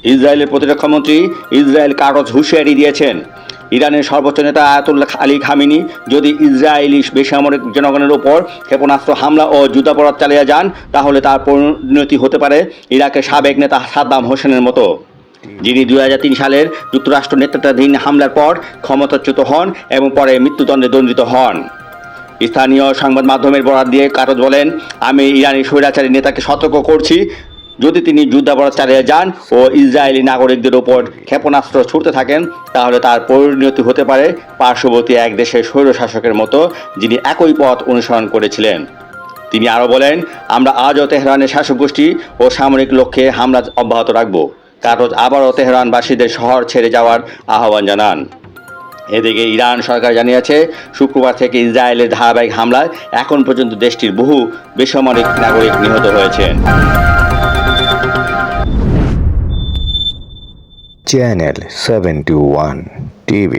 ইসরায়েলের প্রতিরক্ষামন্ত্রী Israel Katz হুঁশিয়ারি দিয়েছেন, ইরানের সর্বোচ্চ নেতা আয়াতুল্লাহ আলী খামেনি যদি ইসরায়েলি বেসামরিক জনগণের ওপর ক্ষেপণাস্ত্র হামলা ও যুদ্ধাপরাধ চালিয়ে যান তাহলে তার পরিণতি হতে পারে ইরাকের সাবেক নেতা সাদ্দাম হোসেনের মতো, যিনি 2003 সালের যুক্তরাষ্ট্র নেতৃত্বাধীন হামলার পর ক্ষমতাচ্যুত হন এবং পরে মৃত্যুদণ্ডে দণ্ডিত হন। স্থানীয় সংবাদ মাধ্যমের বরাত দিয়ে কাটজ বলেন, আমি ইরানি স্বৈরাচারী নেতাকে সতর্ক করছি, যদি তিনি যুদ্ধাপরাধ চালিয়ে যান ও ইসরায়েলি নাগরিকদের ওপর ক্ষেপণাস্ত্র ছুড়তে থাকেন তাহলে তার পরিণতি হতে পারে পার্শ্ববর্তী এক দেশের স্বৈরশাসকের মতো, যিনি একই পথ অনুসরণ করেছিলেন। তিনি আরও বলেন, আমরা আজও তেহরানের শাসক গোষ্ঠী ও সামরিক লক্ষ্যে হামলা অব্যাহত রাখব। কাটজ আবারও তেহরানবাসীদের শহর ছেড়ে যাওয়ার আহ্বান জানান। এদিকে ইরান সরকার জানিয়েছে, শুক্রবার থেকে ইসরায়েলের ধারাবাহিক হামলায় এখন পর্যন্ত দেশটির বহু বেসামরিক নাগরিক নিহত হয়েছেন। Channel 71 TV